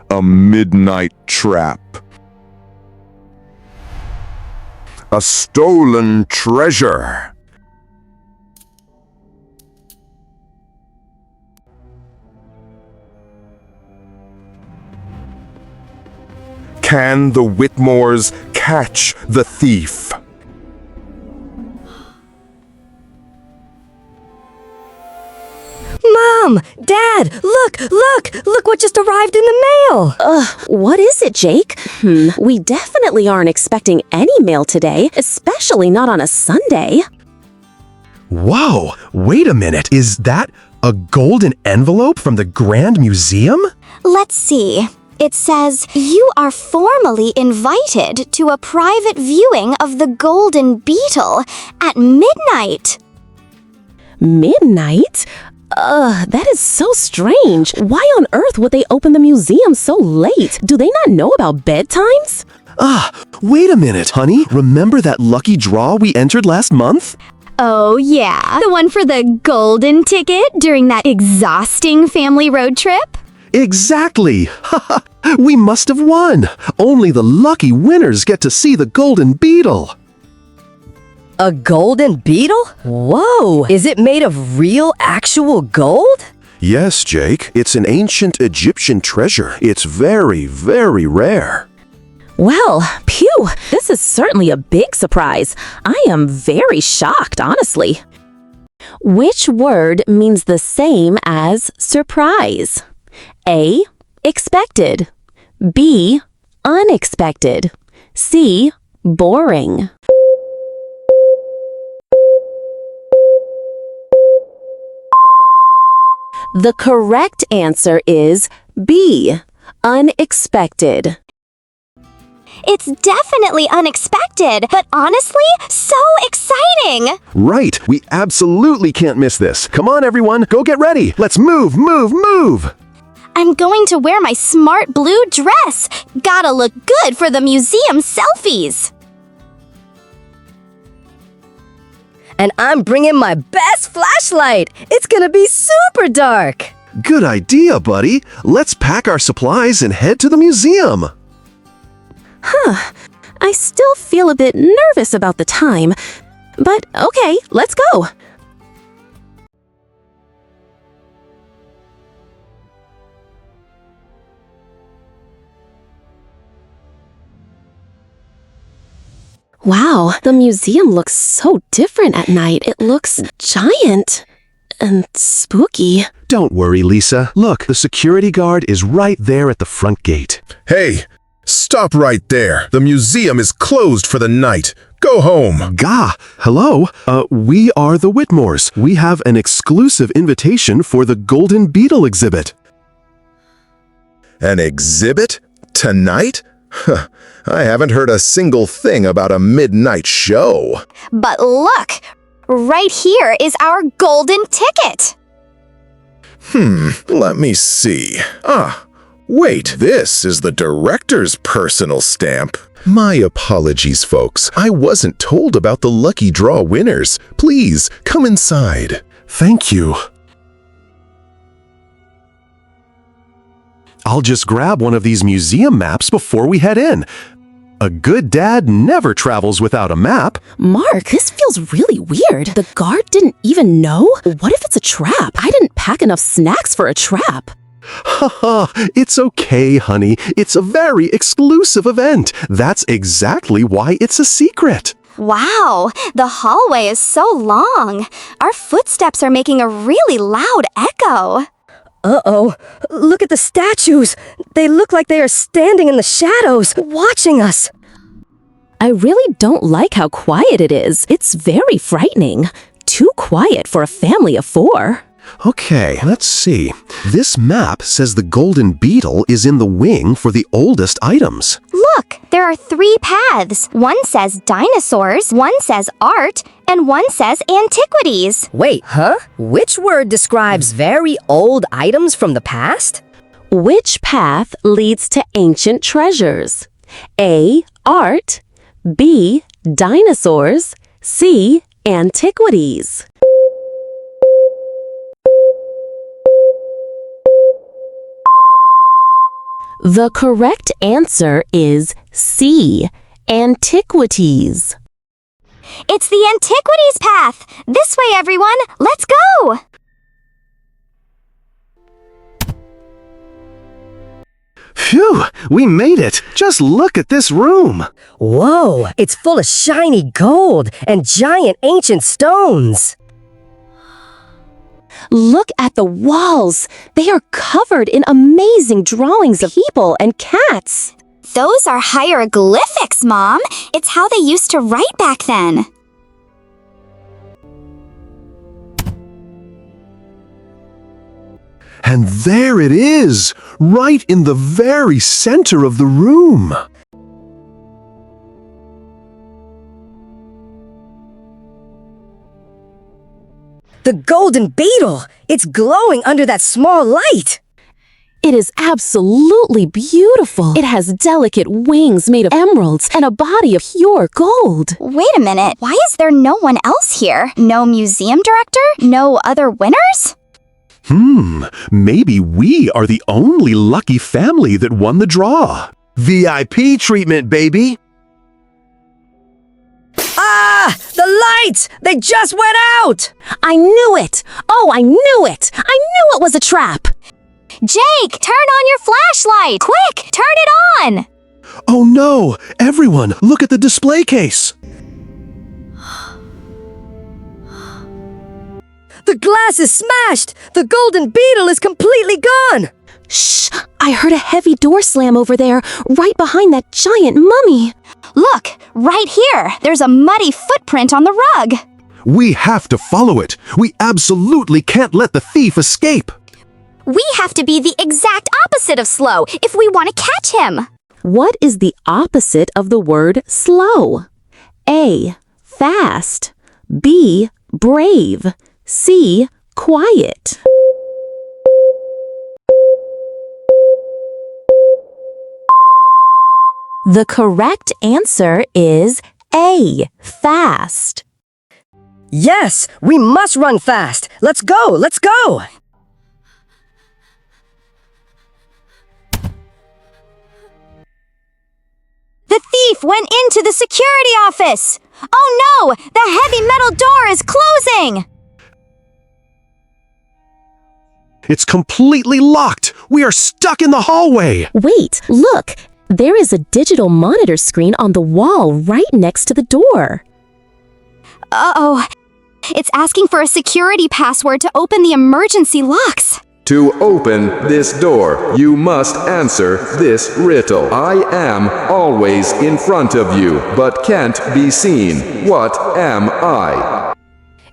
A midnight trap. A stolen treasure. Can the Whitmores catch the thief? Mom! Dad! Look what just arrived in the mail! What is it, Jake? We definitely aren't expecting any mail today, especially not on a Sunday. Whoa! Wait a minute, is that a golden envelope from the Grand Museum? Let's see. It says, "You are formally invited to a private viewing of the Golden Beetle at midnight." Midnight? That is so strange. Why on earth would they open the museum so late? Do they not know about bedtimes? Wait a minute, honey. Remember that lucky draw we entered last month? Oh yeah, the one for the golden ticket during that exhausting family road trip? Exactly! We must have won! Only the lucky winners get to see the Golden Beetle! A golden beetle? Whoa! Is it made of real, actual gold? Yes, Jake. It's an ancient Egyptian treasure. It's very, very rare. Well, phew, this is certainly a big surprise. I am very shocked, honestly. Which word means the same as surprise? A. Expected. B. Unexpected. C. Boring. The correct answer is B. Unexpected. It's definitely unexpected, but honestly, so exciting! Right, we absolutely can't miss this. Come on, everyone, go get ready. Let's move, move, move! I'm going to wear my smart blue dress. Gotta look good for the museum selfies. And I'm bringing my best flashlight! It's gonna be super dark! Good idea, buddy. Let's pack our supplies and head to the museum. I still feel a bit nervous about the time, but okay, let's go. Wow, the museum looks so different at night. It looks giant and spooky. Don't worry, Lisa. Look, the security guard is right there at the front gate. Hey, stop right there. The museum is closed for the night. Go home. Gah, hello. We are the Whitmores. We have an exclusive invitation for the Golden Beetle exhibit. An exhibit? Tonight? Huh, I haven't heard a single thing about a midnight show. But look, right here is our golden ticket. Let me see. Wait, this is the director's personal stamp. My apologies, folks. I wasn't told about the lucky draw winners. Please, come inside. Thank you. I'll just grab one of these museum maps before we head in. A good dad never travels without a map. Mark, this feels really weird. The guard didn't even know? What if it's a trap? I didn't pack enough snacks for a trap. Haha, it's okay, honey. It's a very exclusive event. That's exactly why it's a secret. Wow, the hallway is so long. Our footsteps are making a really loud echo. Uh-oh, look at the statues. They look like they are standing in the shadows, watching us. I really don't like how quiet it is. It's very frightening. Too quiet for a family of 4. Okay, let's see. This map says the Golden Beetle is in the wing for the oldest items. Look, there are 3 paths. One says dinosaurs, one says art, and one says antiquities. Wait, huh? Which word describes very old items from the past? Which path leads to ancient treasures? A. Art. B. Dinosaurs. C. Antiquities. The correct answer is C. Antiquities. It's the Antiquities path! This way, everyone! Let's go! Phew, we made it. Just look at this room. Whoa, it's full of shiny gold and giant ancient stones. Look at the walls. They are covered in amazing drawings of people and cats. Those are hieroglyphics, Mom. It's how they used to write back then. And there it is, right in the very center of the room. The golden beetle! It's glowing under that small light! It is absolutely beautiful. It has delicate wings made of emeralds and a body of pure gold. Wait a minute. Why is there no one else here? No museum director? No other winners? Maybe we are the only lucky family that won the draw. VIP treatment, baby. Ah! The lights! They just went out! I knew it! Oh, I knew it! I knew it was a trap! Jake, turn on your flashlight! Quick, turn it on! Oh no! Everyone, look at the display case. The glass is smashed! The golden beetle is completely gone! Shh! I heard a heavy door slam over there, right behind that giant mummy. Look, right here. There's a muddy footprint on the rug. We have to follow it. We absolutely can't let the thief escape. We have to be the exact opposite of slow if we want to catch him. What is the opposite of the word slow? A. Fast. B. Brave. C. Quiet. The correct answer is A. Fast. Yes, we must run fast! Let's go! Let's go! The thief went into the security office. Oh no! The heavy metal door is closing! It's completely locked. We are stuck in the hallway. Wait, look! There is a digital monitor screen on the wall right next to the door. Uh-oh. It's asking for a security password to open the emergency locks. To open this door, you must answer this riddle. I am always in front of you, but can't be seen. What am I?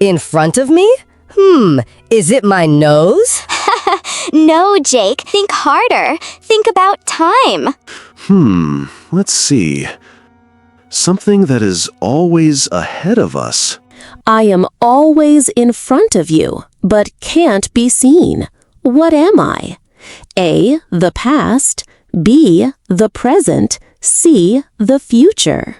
In front of me? Is it my nose? No, Jake. Think harder. Think about time. Let's see. Something that is always ahead of us. I am always in front of you, but can't be seen. What am I? A. The past. B. The present. C. The future.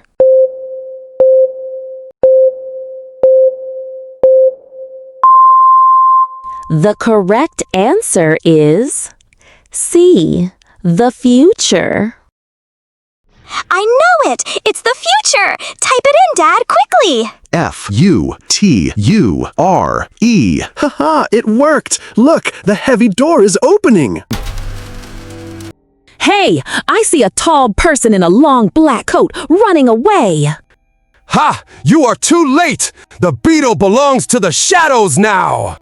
The correct answer is C. The future. I know it! It's the future! Type it in, Dad, quickly! F-U-T-U-R-E. Haha, it worked! Look, the heavy door is opening! Hey, I see a tall person in a long black coat running away. Ha! You are too late! The beetle belongs to the shadows now!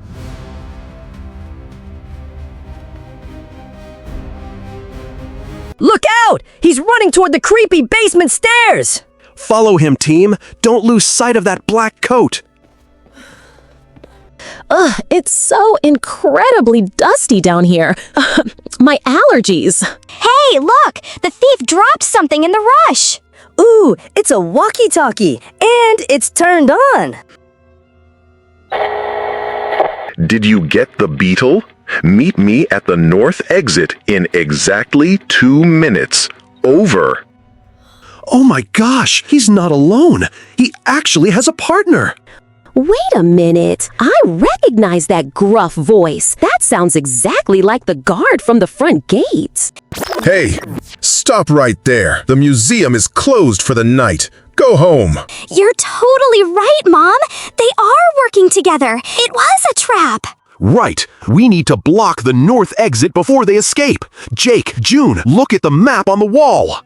Look out! He's running toward the creepy basement stairs! Follow him, team. Don't lose sight of that black coat. Ugh, it's so incredibly dusty down here. My allergies. Hey, look! The thief dropped something in the rush! Ooh, it's a walkie-talkie, and it's turned on! Did you get the beetle? Meet me at the north exit in exactly 2 minutes. Over. Oh my gosh, he's not alone. He actually has a partner. Wait a minute. I recognize that gruff voice. That sounds exactly like the guard from the front gate. Hey, stop right there. The museum is closed for the night. Go home. You're totally right, Mom. They are working together. It was a trap. Right. We need to block the north exit before they escape. Jake, June, look at the map on the wall.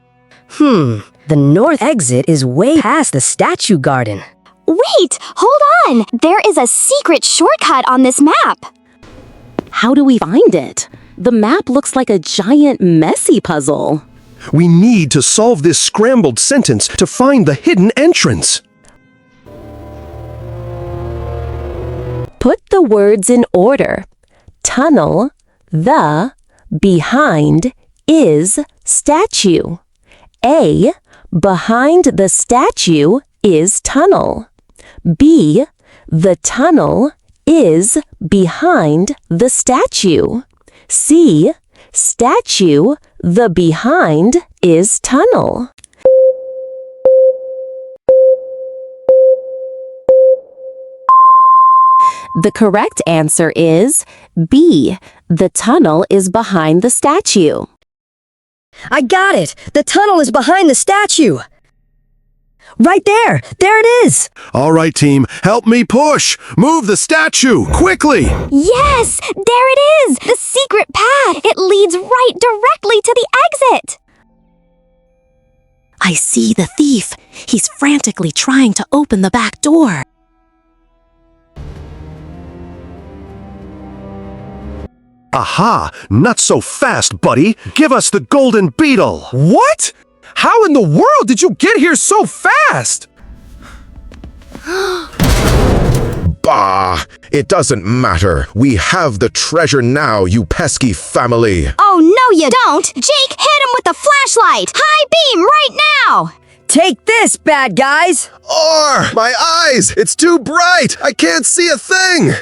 The north exit is way past the statue garden. Wait, hold on. There is a secret shortcut on this map. How do we find it? The map looks like a giant messy puzzle. We need to solve this scrambled sentence to find the hidden entrance. Put the words in order. Tunnel, the, behind, is, statue. A, behind the statue is tunnel. B, the tunnel is behind the statue. C, statue, the behind is tunnel. The correct answer is B, the tunnel is behind the statue. I got it! The tunnel is behind the statue! Right there! There it is! All right, team, help me push. Move the statue, quickly. Yes, there it is. The secret path. It leads right directly to the exit. I see the thief. He's frantically trying to open the back door. Aha! Not so fast, buddy. Give us the golden beetle. What? How in the world did you get here so fast? Bah! It doesn't matter. We have the treasure now, you pesky family. Oh, no you don't. Jake, hit him with the flashlight. High beam right now. Take this, bad guys! My eyes! It's too bright! I can't see a thing!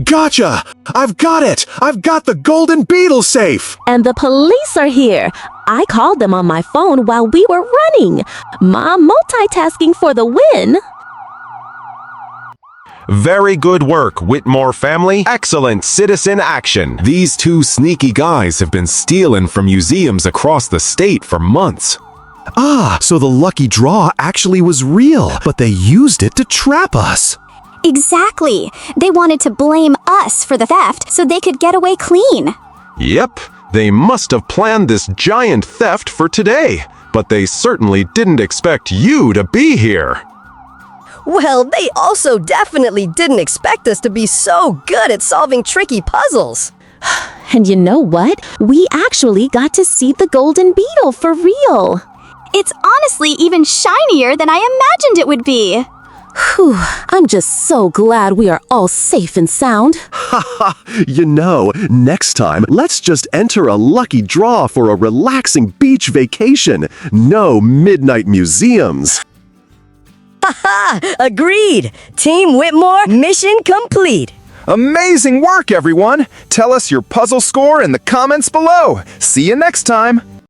Gotcha! I've got it! I've got the golden beetle safe! And the police are here. I called them on my phone while we were running. Mom multitasking for the win. Very good work, Whitmore family. Excellent citizen action. These two sneaky guys have been stealing from museums across the state for months. Ah, so the lucky draw actually was real, but they used it to trap us. Exactly. They wanted to blame us for the theft so they could get away clean. Yep, they must have planned this giant theft for today, but they certainly didn't expect you to be here. Well, they also definitely didn't expect us to be so good at solving tricky puzzles. And you know what? We actually got to see the golden beetle for real. It's honestly even shinier than I imagined it would be. Whew, I'm just so glad we are all safe and sound. You know, next time, let's just enter a lucky draw for a relaxing beach vacation. No midnight museums. Agreed! Team Whitmore, mission complete! Amazing work, everyone! Tell us your puzzle score in the comments below. See you next time!